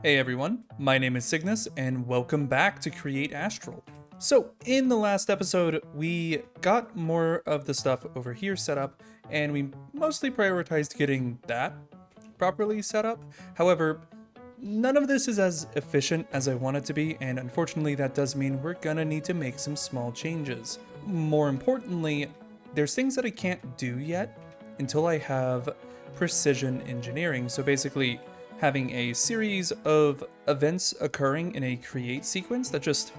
Hey everyone, my name is Cygnus and welcome back to Create Astral. So in the last episode, we got more of the stuff over here set up and we mostly prioritized getting that properly set up. However, none of this is as efficient as I want it to be, and unfortunately that does mean we're gonna need to make some small changes. More importantly, there's things that I can't do yet until I have precision engineering. So basically, having a series of events occurring in a create sequence that just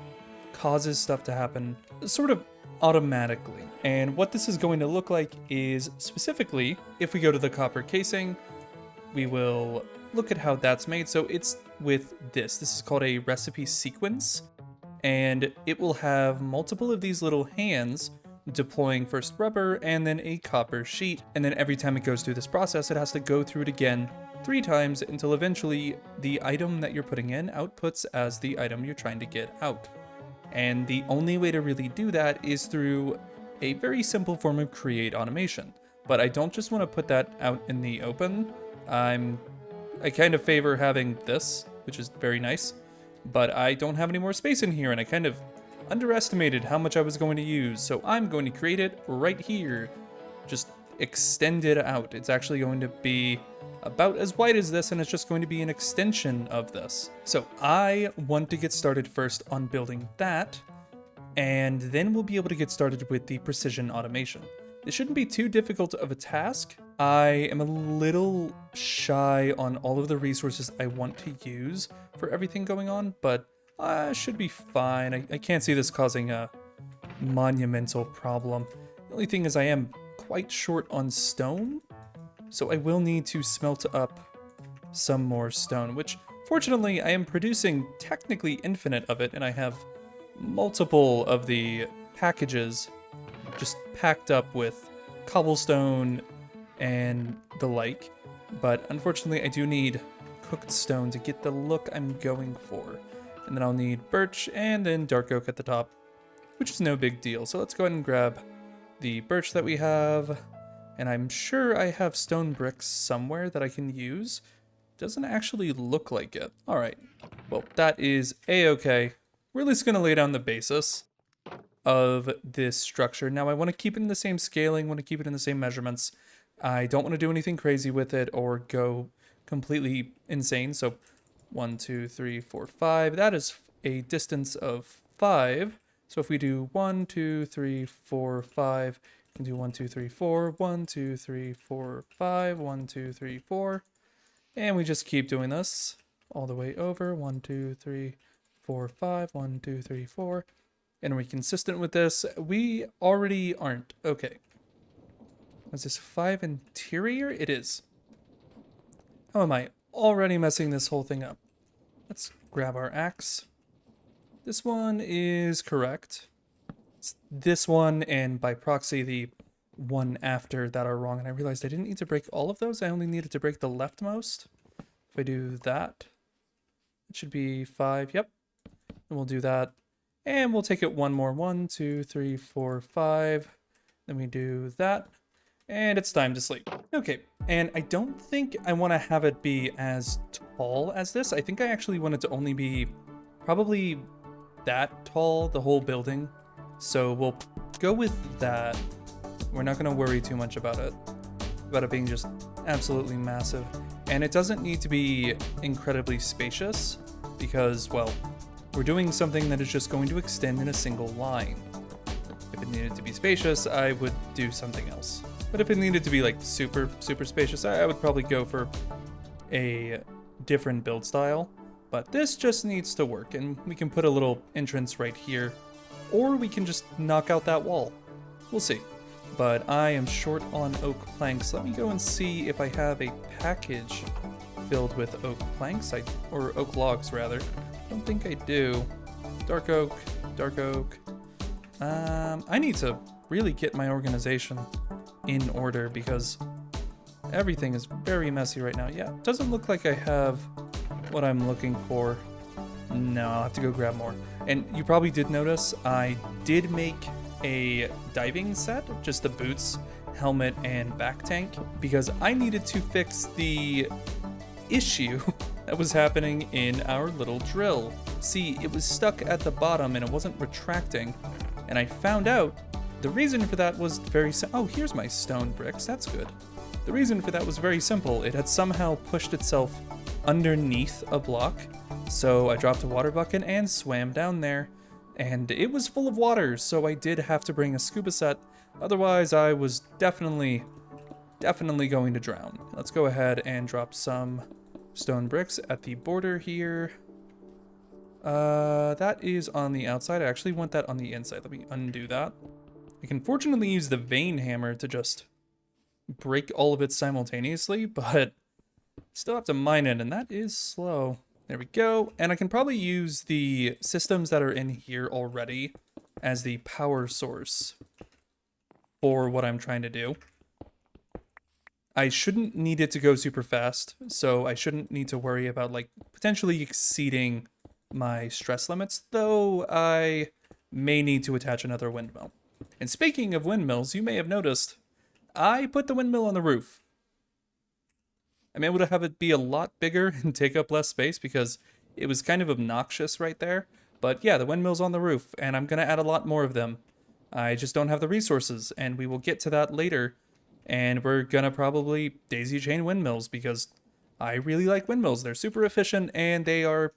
causes stuff to happen sort of automatically. And what this is going to look like is specifically, if we go to the copper casing, we will look at how that's made. So it's with this. This is called a recipe sequence, and it will have multiple of these little hands deploying first rubber and then a copper sheet. And then every time it goes through this process, it has to go through it again 3 times until eventually the item that you're putting in outputs as the item you're trying to get out. And the only way to really do that is through a very simple form of create automation. But I don't just want to put that out in the open. I kind of favor having this, which is very nice, but I don't have any more space in here and I kind of underestimated how much I was going to use. So I'm going to create it right here. Just extend it out. It's actually going to be about as wide as this, and it's just going to be an extension of this. So I want to get started first on building that, and then we'll be able to get started with the precision automation. This shouldn't be too difficult of a task. I am a little shy on all of the resources I want to use for everything going on, but I should be fine. I can't see this causing a monumental problem. The only thing is I am quite short on stone, so I will need to smelt up some more stone, which fortunately I am producing technically infinite of it, and I have multiple of the packages just packed up with cobblestone and the like, but unfortunately I do need cooked stone to get the look I'm going for. And then I'll need birch and then dark oak at the top, which is no big deal. So let's go ahead and grab the birch that we have. And I'm sure I have stone bricks somewhere that I can use. Doesn't actually look like it. All right, well, that is a-okay. We're at least gonna lay down the basis of this structure. Now I wanna keep it in the same scaling, wanna keep it in the same measurements. I don't wanna do anything crazy with it or go completely insane. So 1, 2, 3, 4, 5. That is a distance of 5. So if we do 1, 2, 3, 4, 5, we can do 1, 2, 3, 4, 1, 2, 3, 4, 5, 1, 2, 3, 4. And we just keep doing this all the way over. 1, 2, 3, 4, 5, 1, 2, 3, 4. And are we consistent with this? We already aren't. Okay. Was this 5 interior? It is. How am I already messing this whole thing up? Let's grab our axe. This one is correct. It's this one and by proxy the one after that are wrong. And I realized I didn't need to break all of those. I only needed to break the leftmost. If I do that, it should be 5. Yep. And we'll do that. And we'll take it one more. 1, 2, 3, 4, 5. Then we do that. And it's time to sleep. Okay, and I don't think I want to have it be as tall as this. I think I actually want it to only be probably that tall, the whole building. So we'll go with that. We're not going to worry too much about it being just absolutely massive. And it doesn't need to be incredibly spacious because, well, we're doing something that is just going to extend in a single line. If it needed to be spacious, I would do something else. But if it needed to be like super spacious, I would probably go for a different build style. But this just needs to work, and we can put a little entrance right here, or we can just knock out that wall. We'll see. But I am short on oak planks. Let me go and see if I have a package filled with oak planks, or oak logs rather. I don't think I do. Dark oak, dark oak. I need to really get my organization in order because everything is very messy right now. Yeah, it doesn't look like I have what I'm looking for. No, I'll have to go grab more. And you probably did notice I did make a diving set, just the boots, helmet, and back tank, because I needed to fix the issue that was happening in our little drill. See, it was stuck at the bottom and it wasn't retracting, and I found out the reason for that was very oh, here's my stone bricks, that's good. The reason for that was very simple. It had somehow pushed itself underneath a block, so I dropped a water bucket and swam down there, and it was full of water, so I did have to bring a scuba set, otherwise I was definitely going to drown. Let's go ahead and drop some stone bricks at the border here. That is on the outside. I actually want that on the inside. Let me undo that. I can fortunately use the vein hammer to just break all of it simultaneously, but still have to mine it, and that is slow. There we go. And I can probably use the systems that are in here already as the power source for what I'm trying to do. I shouldn't need it to go super fast, so I shouldn't need to worry about like potentially exceeding my stress limits, though I may need to attach another windmill. And speaking of windmills, you may have noticed I put the windmill on the roof. I'm able to have it be a lot bigger and take up less space because it was kind of obnoxious right there. But yeah, the windmill's on the roof, and I'm going to add a lot more of them. I just don't have the resources, and we will get to that later. And we're gonna probably daisy chain windmills because I really like windmills. They're super efficient and they are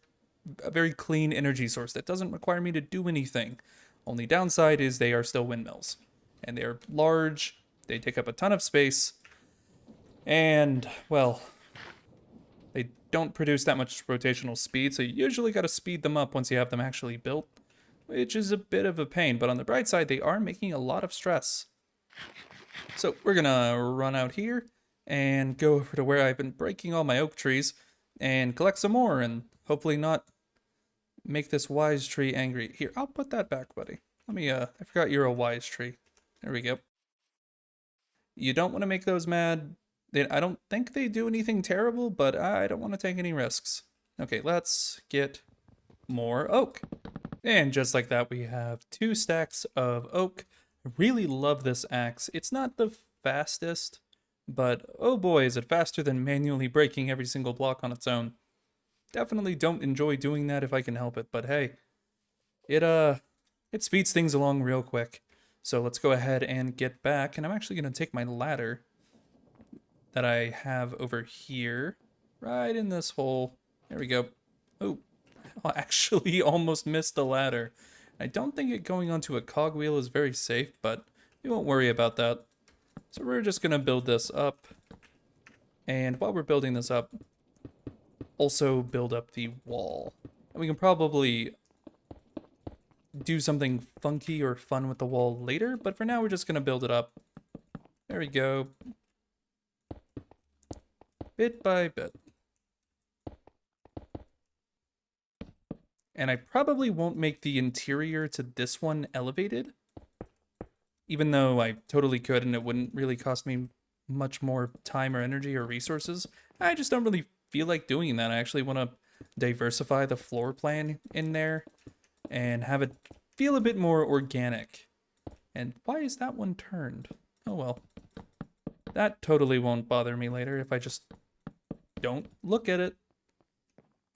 a very clean energy source that doesn't require me to do anything. Only downside is they are still windmills. And they're large, they take up a ton of space, and, well, they don't produce that much rotational speed, so you usually gotta speed them up once you have them actually built, which is a bit of a pain, but on the bright side, they are making a lot of stress. So we're gonna run out here and go over to where I've been breaking all my oak trees and collect some more and hopefully not make this wise tree angry. Here, I'll put that back, buddy. Let me, I forgot you're a wise tree. There we go. You don't want to make those mad. I don't think they do anything terrible, but I don't want to take any risks. Okay, let's get more oak. And just like that, we have 2 stacks of oak. I really love this axe. It's not the fastest, but oh boy, is it faster than manually breaking every single block on its own. Definitely don't enjoy doing that if I can help it, but hey, it speeds things along real quick. So let's go ahead and get back, and I'm actually going to take my ladder that I have over here, right in this hole. There we go. Oh, I actually almost missed the ladder. I don't think it going onto a cogwheel is very safe, but we won't worry about that. So we're just going to build this up. And while we're building this up, also build up the wall. And we can probably do something funky or fun with the wall later, but for now we're just going to build it up. There we go. Bit by bit. And I probably won't make the interior to this one elevated, even though I totally could and it wouldn't really cost me much more time or energy or resources. I just don't really feel like doing that. I actually want to diversify the floor plan in there and have it feel a bit more organic. And why is that one turned? Oh well. That totally won't bother me later if I just don't look at it.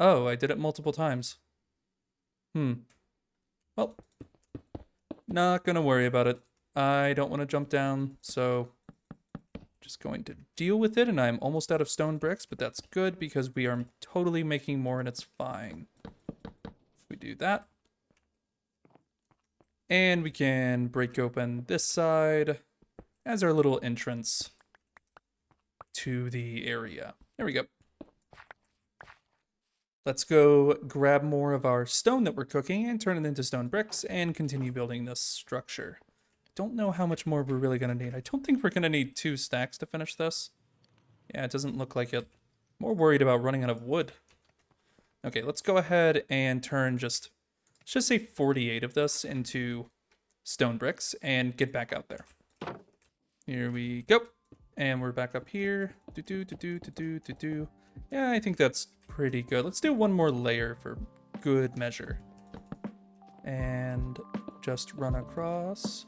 Oh, I did it multiple times. Well, not gonna worry about it. I don't want to jump down, so just going to deal with it, and I'm almost out of stone bricks, but that's good because we are totally making more and it's fine. We do that. And we can break open this side as our little entrance to the area. There we go. Let's go grab more of our stone that we're cooking and turn it into stone bricks and continue building this structure. Don't know how much more we're really going to need. I don't think we're going to need 2 stacks to finish this. Yeah, it doesn't look like it. More worried about running out of wood. Okay, let's go ahead and turn let's just say 48 of this into stone bricks and get back out there. Here we go. And we're back up here. Yeah, I think that's pretty good. Let's do one more layer for good measure. And just run across.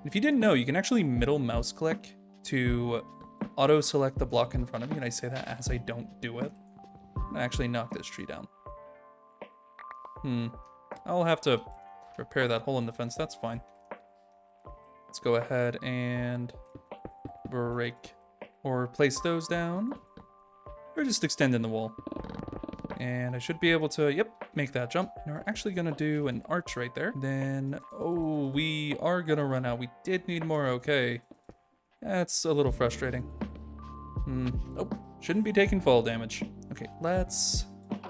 If you didn't know, you can actually middle mouse click to auto-select the block in front of me, and I say that as I don't do it. I'm gonna actually knock this tree down. I'll have to repair that hole in the fence, that's fine. Let's go ahead and break or place those down. Or just extend in the wall. And I should be able to, yep, make that jump. And we're actually gonna do an arch right there. Then, oh, we are gonna run out. We did need more, okay. That's a little frustrating. Oh, shouldn't be taking fall damage. Okay, let's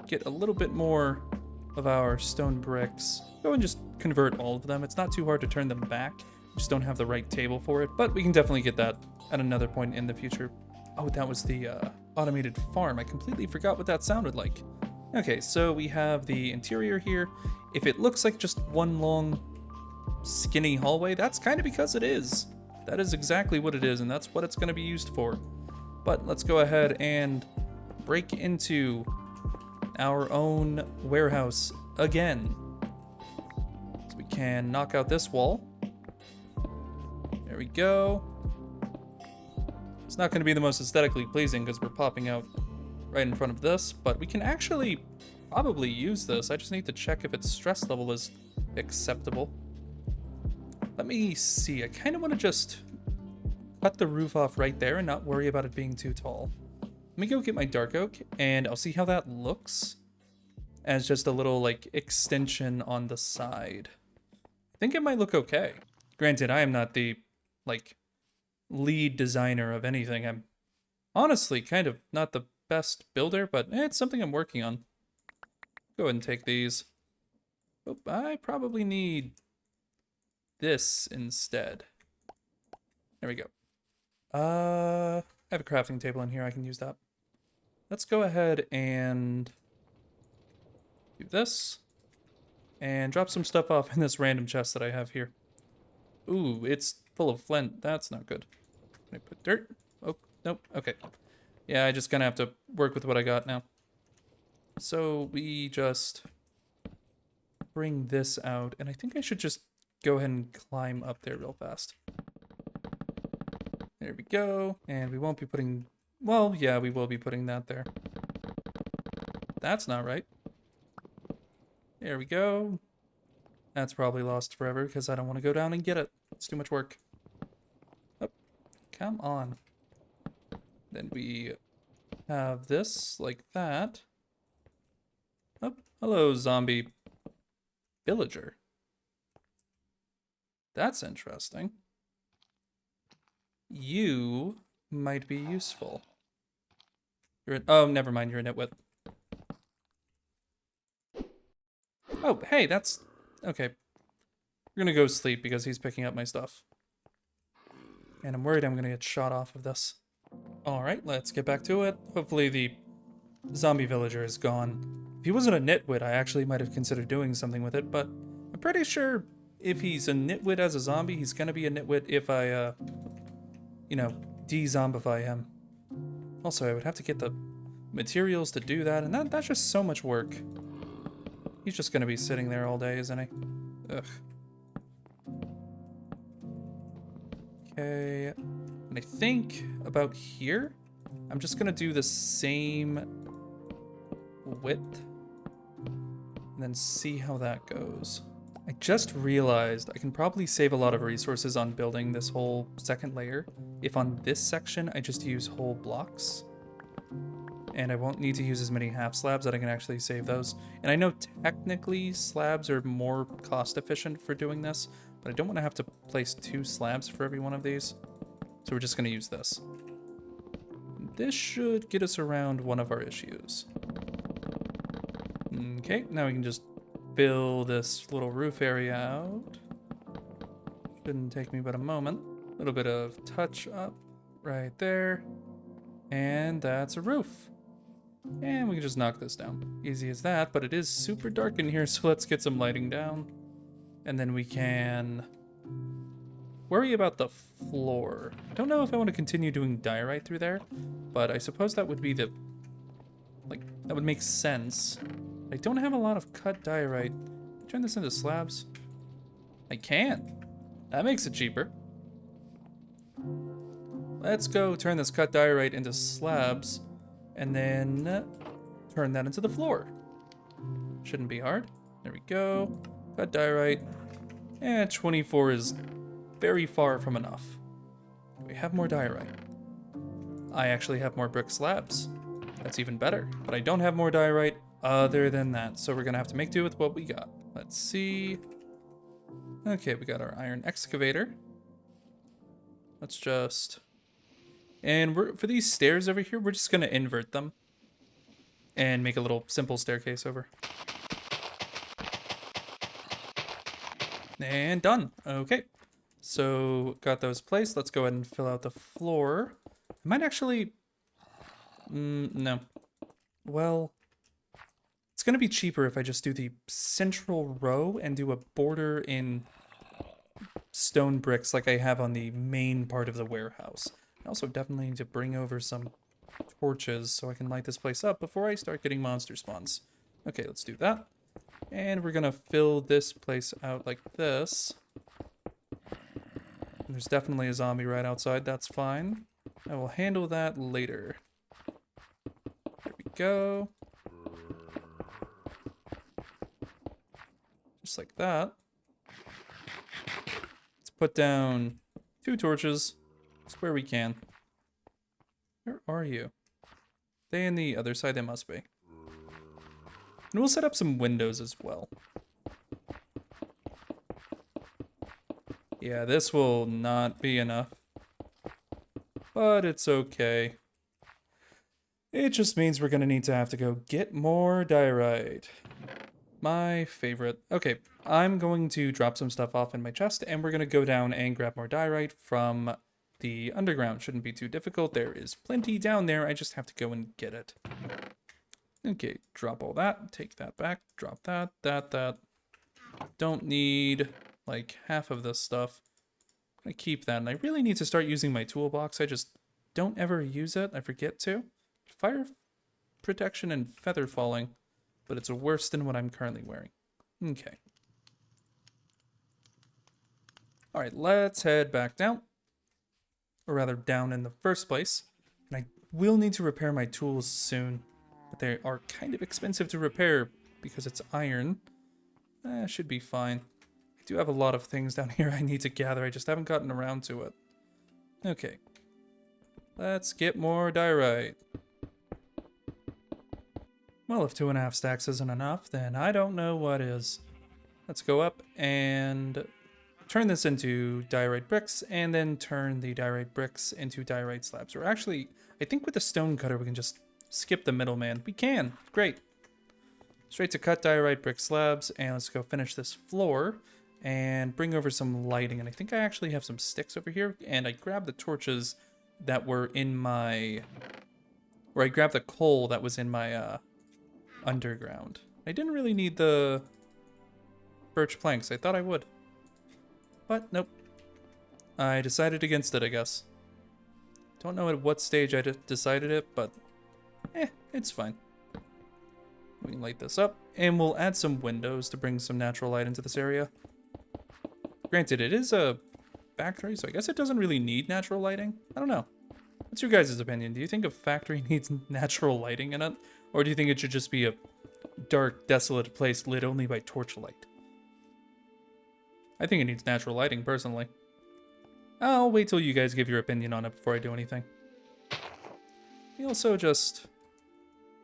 get a little bit more of our stone bricks. Go and just convert all of them. It's not too hard to turn them back. We just don't have the right table for it, but we can definitely get that at another point in the future. Oh, that was the automated farm. I completely forgot what that sounded like. Okay, so we have the interior here. If it looks like just one long skinny hallway, that's kind of because it is. That is exactly what it is, and that's what it's going to be used for. But let's go ahead and break into our own warehouse again. So we can knock out this wall. There we go. It's not going to be the most aesthetically pleasing because we're popping out right in front of this, but we can actually probably use this. I just need to check if its stress level is acceptable. Let me see. I kind of want to just cut the roof off right there and not worry about it being too tall. Let me go get my dark oak and I'll see how that looks as just a little like extension on the side. I think it might look okay. Granted, I am not the like lead designer of anything. I'm honestly kind of not the best builder, but it's something I'm working on. Go ahead and take these. Oh, I probably need this instead. There we go. I have a crafting table in here. I can use that. Let's go ahead and do this and drop some stuff off in this random chest that I have here. Ooh, it's full of flint. That's not good. Can I put dirt? Oh, nope. Okay. Yeah, I just gonna have to work with what I got now. So we just bring this out, and I think I should just go ahead and climb up there real fast. There we go. And we won't be putting, well, yeah, we will be putting that there. That's not right. There we go. That's probably lost forever because I don't want to go down and get it. It's too much work. Oh, come on. Then we have this like that. Oh, hello, zombie villager. That's interesting. You might be useful. Oh, never mind, you're a nitwit. Oh, hey, that's... Okay. We're gonna go sleep because he's picking up my stuff. And I'm worried I'm gonna get shot off of this. Alright, let's get back to it. Hopefully the zombie villager is gone. If he wasn't a nitwit, I actually might have considered doing something with it, but I'm pretty sure if he's a nitwit as a zombie, he's gonna be a nitwit if I, you know, de-zombify him. Also, I would have to get the materials to do that, and that's just so much work. He's just gonna be sitting there all day, isn't he? Ugh. Okay, and I think about here, I'm just gonna do the same width, and then see how that goes. I just realized I can probably save a lot of resources on building this whole second layer if on this section I just use whole blocks. And I won't need to use as many half slabs that I can actually save those. And I know technically slabs are more cost efficient for doing this, but I don't want to have to place 2 slabs for every one of these. So we're just going to use this. This should get us around one of our issues. Okay, now we can just fill this little roof area out. Shouldn't take me but a moment. A little bit of touch up right there. And that's a roof. And we can just knock this down. Easy as that, but it is super dark in here, so let's get some lighting down. And then we can worry about the floor. I don't know if I want to continue doing diorite through there, but I suppose that would be the... like, that would make sense. I don't have a lot of cut diorite. Turn this into slabs. I can. That makes it cheaper. Let's go turn this cut diorite into slabs and then turn that into the floor. Shouldn't be hard. There we go. Cut diorite. And 24 is very far from enough. We have more diorite. I actually have more brick slabs. That's even better. But I don't have more diorite other than that. So we're going to have to make do with what we got. Let's see. Okay, we got our iron excavator. Let's just... And for these stairs over here, we're just going to invert them. And make a little simple staircase over. And done. Okay. So, got those placed. Let's go ahead and fill out the floor. I might actually... no. Well... It's going to be cheaper if I just do the central row and do a border in stone bricks like I have on the main part of the warehouse. I also definitely need to bring over some torches so I can light this place up before I start getting monster spawns. Okay, let's do that. And we're going to fill this place out like this. There's definitely a zombie right outside. That's fine. I will handle that later. There we go. Just like that. Let's put down 2 torches. Just where we can. Where are you? They on the other side? They must be. And we'll set up some windows as well. Yeah, this will not be enough. But it's okay. It just means we're gonna need to have to go get more diorite. My favorite. Okay, I'm going to drop some stuff off in my chest, and we're going to go down and grab more diorite from the underground. Shouldn't be too difficult. There is plenty down there. I just have to go and get it. Okay, drop all that. Take that back. Drop that, that. Don't need, like, half of this stuff. I'm going to keep that, and I really need to start using my toolbox. I just don't ever use it. I forget to. Fire protection and feather falling. But it's worse than what I'm currently wearing. Okay. Alright, let's head back down. Or rather, down in the first place. And I will need to repair my tools soon. But they are kind of expensive to repair because it's iron. Should be fine. I do have a lot of things down here I need to gather. I just haven't gotten around to it. Okay. Let's get more diorite. Well, if 2.5 stacks isn't enough, then I don't know what is. Let's go up and turn this into diorite bricks, and then turn the diorite bricks into diorite slabs. Or actually, I think with the stone cutter we can just skip the middleman. We can! Great! Straight to cut diorite brick slabs, and let's go finish this floor, and bring over some lighting. And I think I actually have some sticks over here, and I grabbed the torches that were in my... Or I grabbed the coal that was in my, underground. I didn't really need the birch planks. I thought I would. But nope. I decided against it, I guess. Don't know at what stage I decided it, but it's fine. We can light this up, and we'll add some windows to bring some natural light into this area. Granted, it is a factory, so I guess it doesn't really need natural lighting. I don't know. What's your guys' opinion? Do you think a factory needs natural lighting in it? Or do you think it should just be a dark, desolate place lit only by torchlight? I think it needs natural lighting, personally. I'll wait till you guys give your opinion on it before I do anything. We also just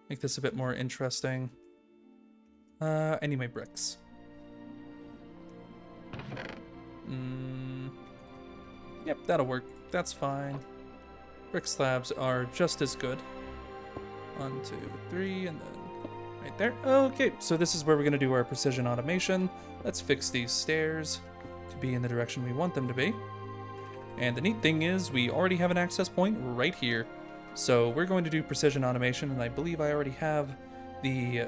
make this a bit more interesting. I need my bricks. Yep, that'll work. That's fine. Brick slabs are just as good. 1, 2, 3, and then right there. Okay, so this is where we're going to do our precision automation. Let's fix these stairs to be in the direction we want them to be. And the neat thing is we already have an access point right here. So we're going to do precision automation, and I believe I already have the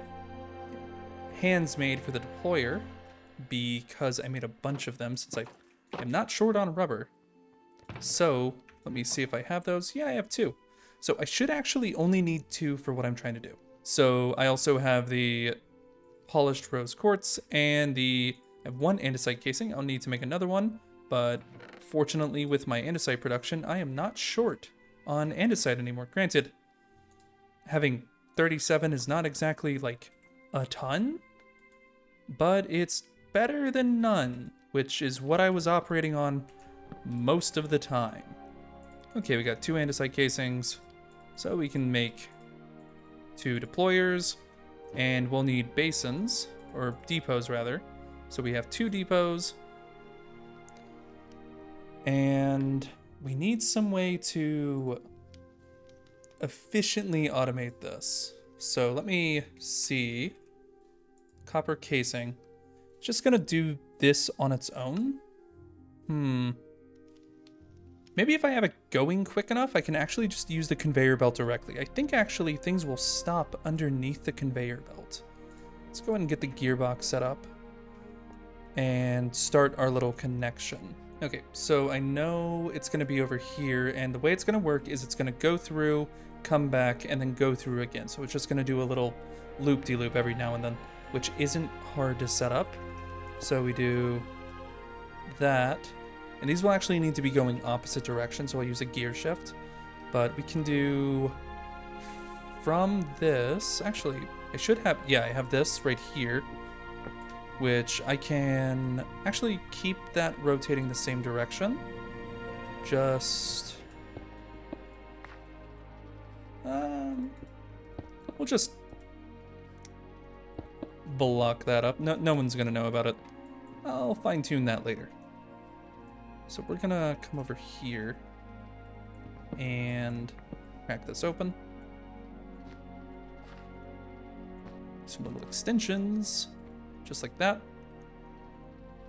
hands made for the deployer because I made a bunch of them since I am not short on rubber. So let me see if I have those. Yeah, I have 2. So I should actually only need 2 for what I'm trying to do. So I also have the polished rose quartz and I have 1 andesite casing. I'll need to make another one, but fortunately with my andesite production, I am not short on andesite anymore. Granted, having 37 is not exactly like a ton, but it's better than none, which is what I was operating on most of the time. Okay, we got 2 andesite casings, so we can make 2 deployers, and we'll need basins, or depots rather. So we have 2 depots, and we need some way to efficiently automate this. So let me see. Copper casing. Just gonna do this on its own. Maybe if I have it going quick enough, I can actually just use the conveyor belt directly. I think actually things will stop underneath the conveyor belt. Let's go ahead and get the gearbox set up and start our little connection. Okay, so I know it's gonna be over here, and the way it's gonna work is it's gonna go through, come back, and then go through again. So it's just gonna do a little loop-de-loop every now and then, which isn't hard to set up. So we do that. And these will actually need to be going opposite directions, so I'll use a gear shift. But we can do from this, actually, I should have, yeah, I have this right here, which I can actually keep that rotating the same direction. Just, we'll just block that up. No one's gonna know about it. I'll fine tune that later. So we're gonna come over here and crack this open. Some little extensions, just like that.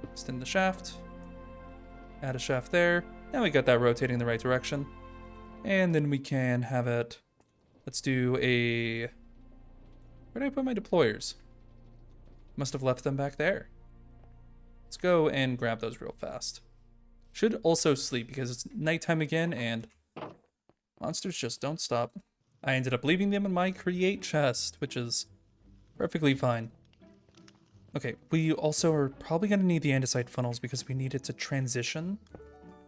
Extend the shaft, add a shaft there. Now we got that rotating the right direction. And then we can have it, let's do a, where did I put my deployers? Must have left them back there. Let's go and grab those real fast. Should also sleep because it's nighttime again and monsters just don't stop. I ended up leaving them in my create chest, which is perfectly fine. Okay, we also are probably going to need the andesite funnels because we need it to transition.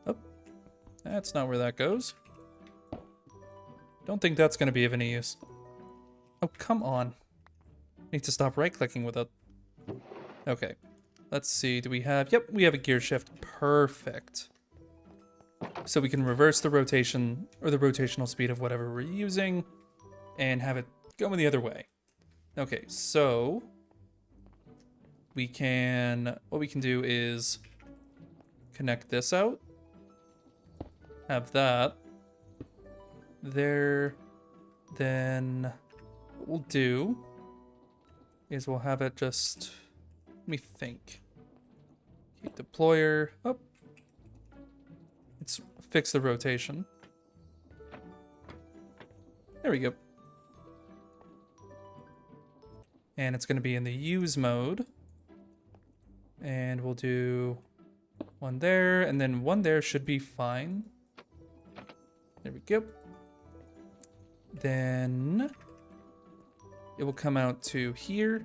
Oh, that's not where that goes. Don't think that's going to be of any use. Oh, come on. Need to stop right-clicking with it. Okay. Let's see, do we have, yep, we have a gear shift, perfect. So we can reverse the rotation, or the rotational speed of whatever we're using, and have it going the other way. Okay, so, we can, what we can do is connect this out, have that, there, then what we'll do is we'll have it just, let me think. Keep deployer. Oh. Let's fix the rotation. There we go. And it's going to be in the use mode. And we'll do one there, and then one there should be fine. There we go. Then it will come out to here.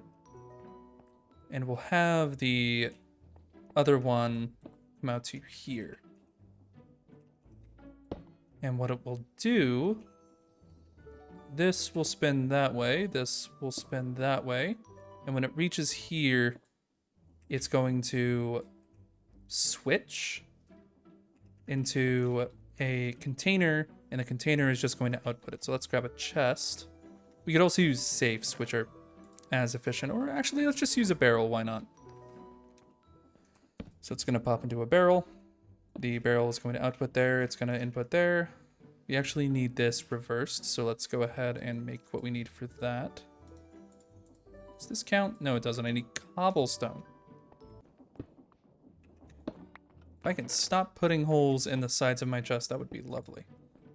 And we'll have the other one come out to here. And what it will do, this will spin that way, this will spin that way. And when it reaches here, it's going to switch into a container, and the container is just going to output it. So let's grab a chest. We could also use safes, which are as efficient, or actually let's just use a barrel, why not? So it's going to pop into a barrel. The barrel is going to output there, it's going to input there. We actually need this reversed, so let's go ahead and make what we need for that. Does this count? No, it doesn't. I need cobblestone. If I can stop putting holes in the sides of my chest, that would be lovely.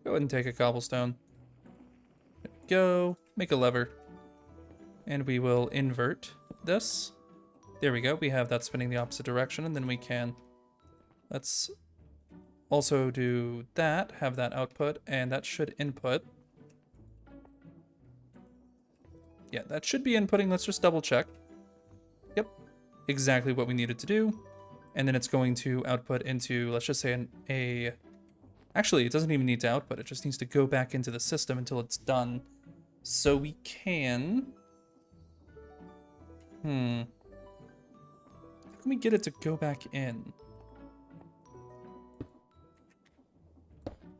Go ahead and take a cobblestone. There we go. Make a lever. And we will invert this. There we go. We have that spinning the opposite direction, and then we can, let's also do that, have that output, and that should input. Yeah, that should be inputting. Let's just double check. Yep, exactly what we needed to do. and then it's going to output into, let's just say actually, it doesn't even need to output, it just needs to go back into the system until it's done. So we can... How can we get it to go back in?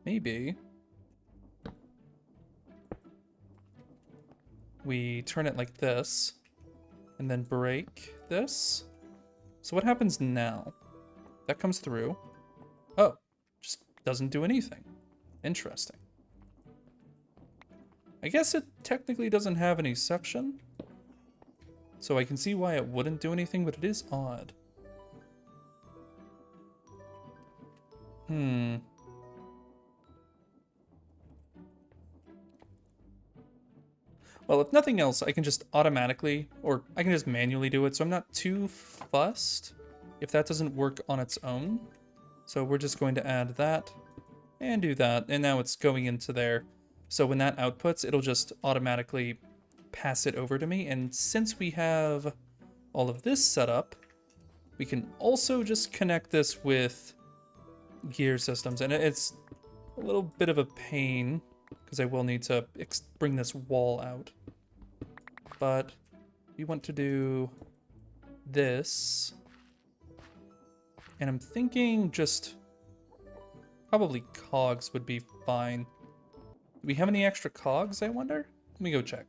Maybe we turn it like this, and then break this. So what happens now? That comes through. Oh, just doesn't do anything. Interesting. I guess it technically doesn't have any suction, so I can see why it wouldn't do anything, but it is odd. Well, if nothing else, I can just automatically, or I can just manually do it, so I'm not too fussed if that doesn't work on its own. So we're just going to add that and do that, and now it's going into there. So when that outputs, it'll just automatically pass it over to me, and since we have all of this set up, we can also just connect this with gear systems, and it's a little bit of a pain, because I will need to bring this wall out. But we want to do this. And I'm thinking just probably cogs would be fine. Do we have any extra cogs, I wonder? Let me go check.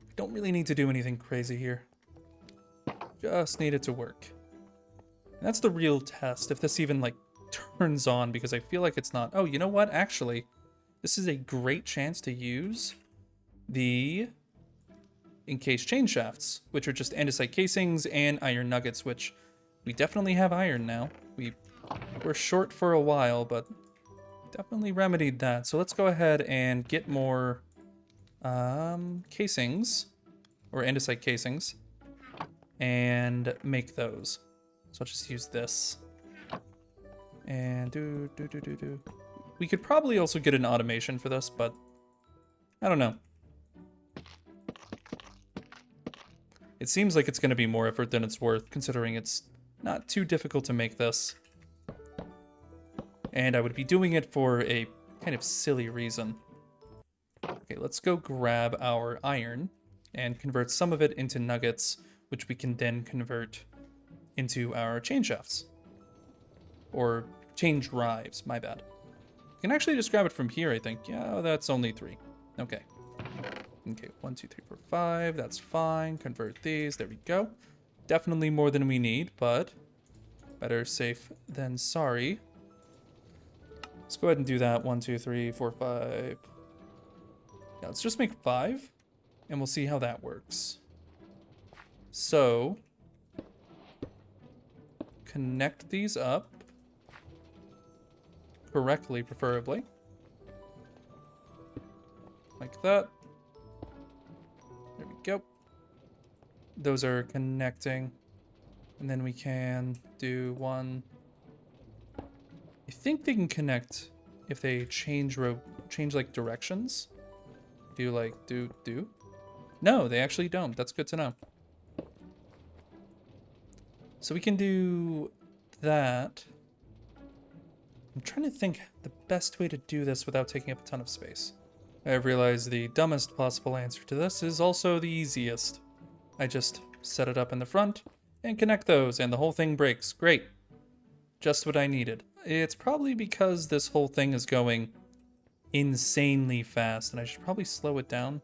We don't really need to do anything crazy here. Just need it to work. And that's the real test, if this even, like, turns on, because I feel like it's not. Oh, you know what? Actually, this is a great chance to use the encased chain shafts, which are just andesite casings and iron nuggets, which we definitely have iron now. We were short for a while, but definitely remedied that. So let's go ahead and get more casings, or andesite casings, and make those. So I'll just use this. And we could probably also get an automation for this, but I don't know. It seems like it's going to be more effort than it's worth, considering it's not too difficult to make this. And I would be doing it for a kind of silly reason. Okay, let's go grab our iron and convert some of it into nuggets, which we can then convert into our chain shafts. Or chain drives, my bad. You can actually just grab it from here, I think. Yeah, that's only 3. Okay. Okay, 1, 2, 3, 4, 5. That's fine. Convert these. There we go. Definitely more than we need, but better safe than sorry. Let's go ahead and do that. 1, 2, 3, 4, 5. Yeah, let's just make 5, and we'll see how that works. So, connect these up. Correctly, preferably. Like that. There we go. Those are connecting. And then we can do one. I think they can connect if they change like directions. Do. No, they actually don't. That's good to know. So we can do that. I'm trying to think the best way to do this without taking up a ton of space. I've realized the dumbest possible answer to this is also the easiest. I just set it up in the front and connect those, and the whole thing breaks. Great. Just what I needed. It's probably because this whole thing is going insanely fast, and I should probably slow it down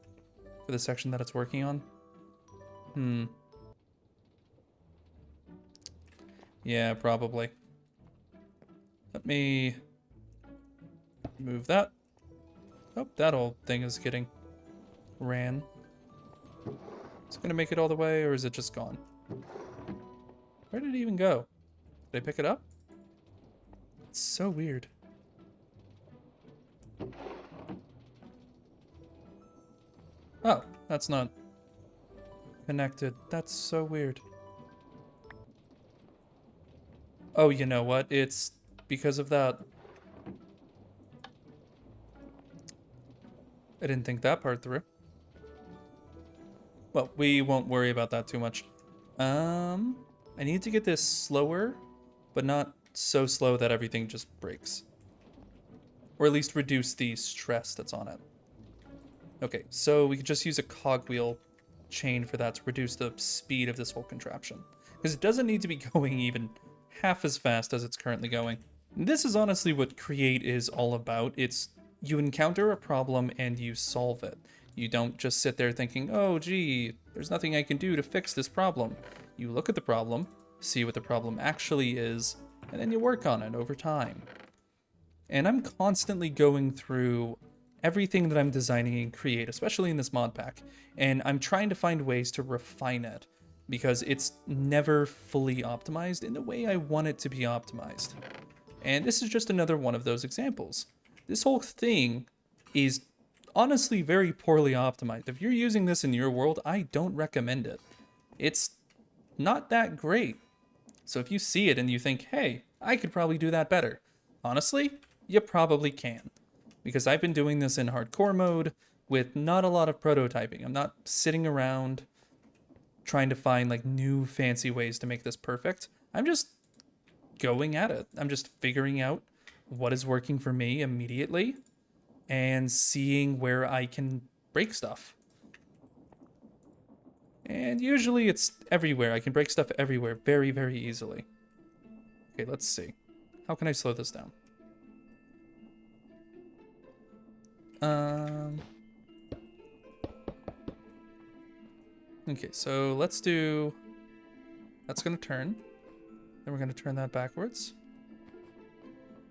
for the section that it's working on. Yeah, probably. Let me move that. Oh, that whole thing is getting ran. Is it gonna make it all the way, or is it just gone? Where did it even go? Did I pick it up? It's so weird. Oh, that's not connected. That's so weird. Oh, you know what? It's because of that. I didn't think that part through. Well, we won't worry about that too much. I need to get this slower, but not so slow that everything just breaks. Or at least reduce the stress that's on it. Okay, so we could just use a cogwheel chain for that to reduce the speed of this whole contraption. Because it doesn't need to be going even half as fast as it's currently going. This is honestly what Create is all about. It's you encounter a problem and you solve it. You don't just sit there thinking, oh gee, there's nothing I can do to fix this problem. You look at the problem, see what the problem actually is, and then you work on it over time. And I'm constantly going through everything that I'm designing in Create, especially in this mod pack, and I'm trying to find ways to refine it, because it's never fully optimized in the way I want it to be optimized. And this is just another one of those examples. This whole thing is honestly very poorly optimized. If you're using this in your world, I don't recommend it. It's not that great. So if you see it and you think, hey, I could probably do that better, honestly, you probably can. Because I've been doing this in hardcore mode with not a lot of prototyping. I'm not sitting around trying to find like new fancy ways to make this perfect. I'm just going at it. I'm just figuring out what is working for me immediately and seeing where I can break stuff. And usually it's everywhere. I can break stuff everywhere very, very easily. Okay, let's see. How can I slow this down? Okay, so let's do... That's going to turn. Then we're going to turn that backwards.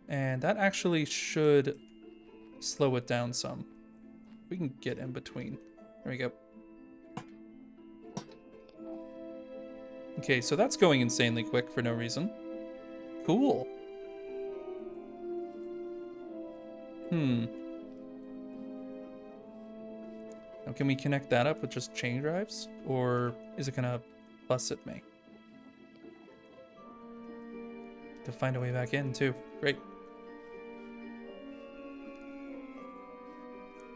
And that actually should slow it down some. We can get in between. There we go. Okay, so that's going insanely quick for no reason. Cool. Now can we connect that up with just chain drives? Or is it gonna fuss at me? To find a way back in too. Great.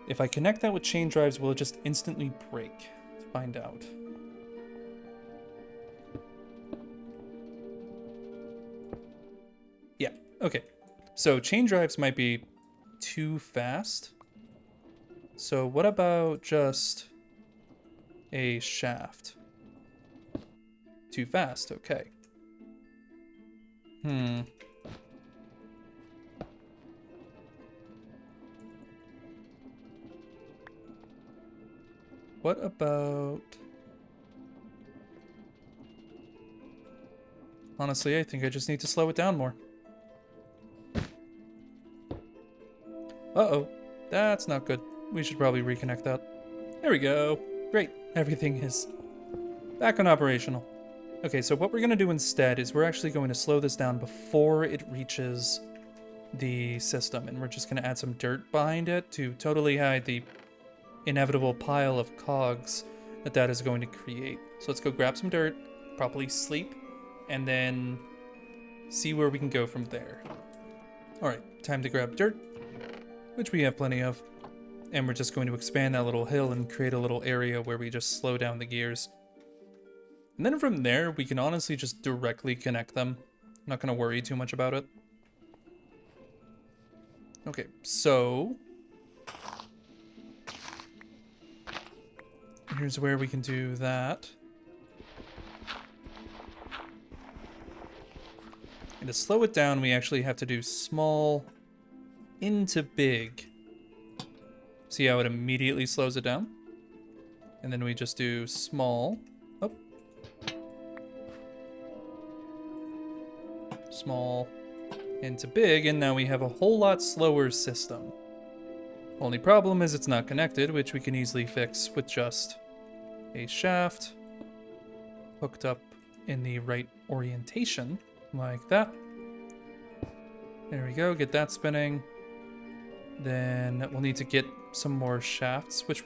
If I connect that with chain drives, will it just instantly break? Let's find out. Yeah, okay. So chain drives might be too fast. So what about just a shaft? Too fast, okay. What about... Honestly, I think I just need to slow it down more. Uh-oh, that's not good. We should probably reconnect that. There we go. Great, everything is back on operational. Okay, so what we're gonna do instead is we're actually going to slow this down before it reaches the system, and we're just gonna add some dirt behind it to totally hide the inevitable pile of cogs that is going to create. So let's go grab some dirt, properly sleep, and then see where we can go from there. All right, time to grab dirt, which we have plenty of. And we're just going to expand that little hill and create a little area where we just slow down the gears. And then from there, we can honestly just directly connect them. I'm not going to worry too much about it. Okay, so... here's where we can do that. And to slow it down, we actually have to do small into big. See how it immediately slows it down? And then we just do small. Oh. Small into big, and now we have a whole lot slower system. Only problem is it's not connected, which we can easily fix with just a shaft hooked up in the right orientation, like that. There we go, get that spinning. Then we'll need to get some more shafts, which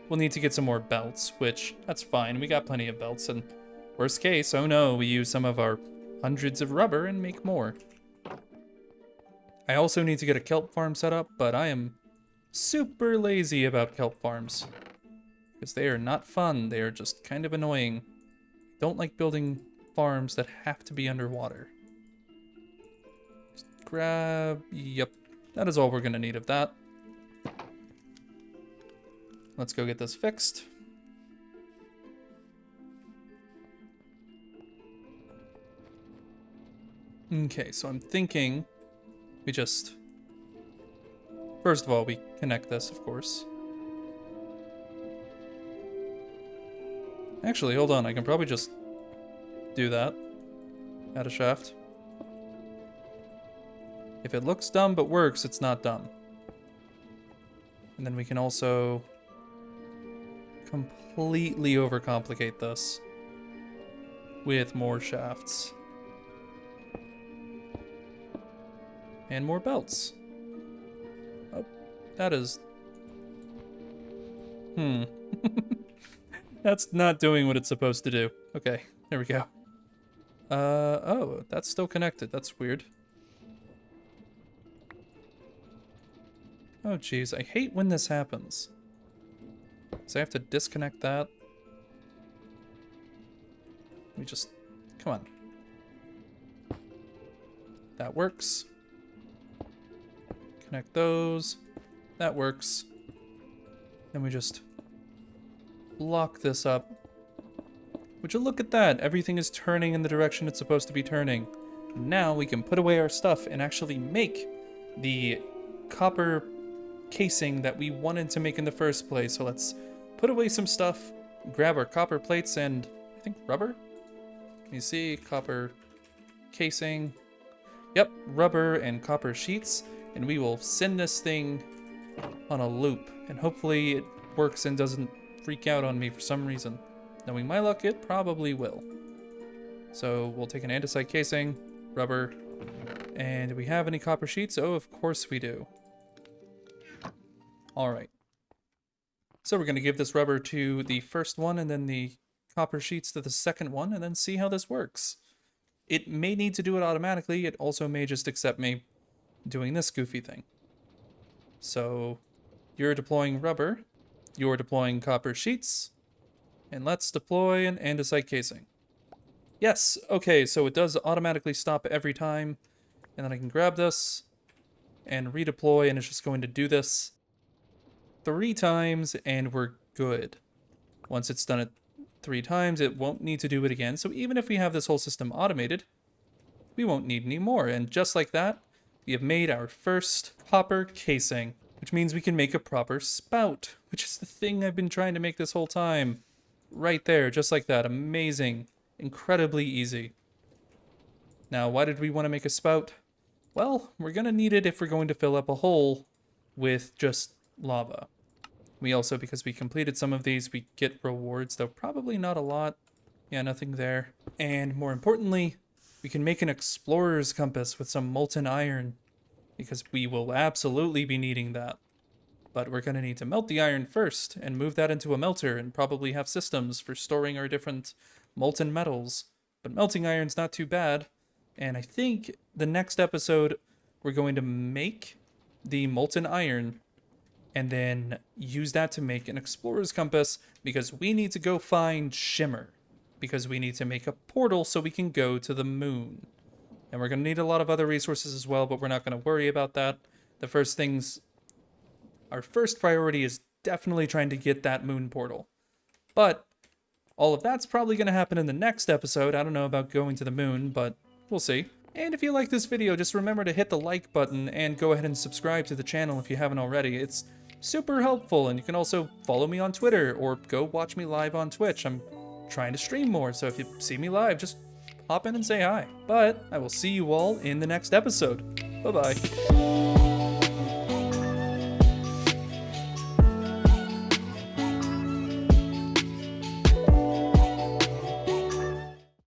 we'll need to get some more belts, which that's fine. We got plenty of belts, and worst case, oh no, we use some of our hundreds of rubber and make more. I also need to get a kelp farm set up, but I am super lazy about kelp farms because they are not fun. They are just kind of annoying don't like building farms that have to be underwater. Just grab... Yep. That is all we're going to need of that. Let's go get this fixed. Okay, so I'm thinking we just... First of all, we connect this, of course. Actually, hold on. I can probably just do that. Add a shaft. If it looks dumb but works, it's not dumb. And then we can also completely overcomplicate this with more shafts. And more belts. Oh, that is... That's not doing what it's supposed to do. Okay, there we go. Oh, that's still connected. That's weird. Oh, geez. I hate when this happens. So I have to disconnect that. We just... Come on. That works. Connect those. That works. Then we just lock this up. Would you look at that? Everything is turning in the direction it's supposed to be turning. Now we can put away our stuff and actually make the copper casing that we wanted to make in the first place. So let's put away some stuff, grab our copper plates and I think rubber? You see, copper casing. Yep, rubber and copper sheets. And we will send this thing on a loop. And hopefully it works and doesn't freak out on me for some reason. Knowing my luck, it probably will. So we'll take an andesite casing, rubber, and do we have any copper sheets? Oh, of course we do. Alright. So we're going to give this rubber to the first one and then the copper sheets to the second one and then see how this works. It may need to do it automatically. It also may just accept me doing this goofy thing. So you're deploying rubber, you're deploying copper sheets, and let's deploy an andesite casing. Yes, okay, so it does automatically stop every time, and then I can grab this and redeploy, and it's just going to do this 3 times, and we're good. Once it's done it 3 times, it won't need to do it again, so even if we have this whole system automated, we won't need any more, and just like that, we have made our first copper casing, which means we can make a proper spout, which is the thing I've been trying to make this whole time. Right there, just like that. Amazing. Incredibly easy. Now, why did we want to make a spout? Well, we're going to need it if we're going to fill up a hole with just lava. We also, because we completed some of these, we get rewards, though probably not a lot. Yeah, nothing there. And more importantly, we can make an explorer's compass with some molten iron, because we will absolutely be needing that. But we're going to need to melt the iron first and move that into a melter and probably have systems for storing our different molten metals. But melting iron's not too bad. And I think the next episode we're going to make the molten iron and then use that to make an explorer's compass because we need to go find Shimmer. Because we need to make a portal so we can go to the moon. And we're going to need a lot of other resources as well, but we're not going to worry about that. Our first priority is definitely trying to get that moon portal. But all of that's probably going to happen in the next episode. I don't know about going to the moon, but we'll see. And if you like this video, just remember to hit the like button and go ahead and subscribe to the channel if you haven't already. It's super helpful, and you can also follow me on Twitter or go watch me live on Twitch. I'm trying to stream more, so if you see me live, just hop in and say hi. But I will see you all in the next episode. Bye-bye.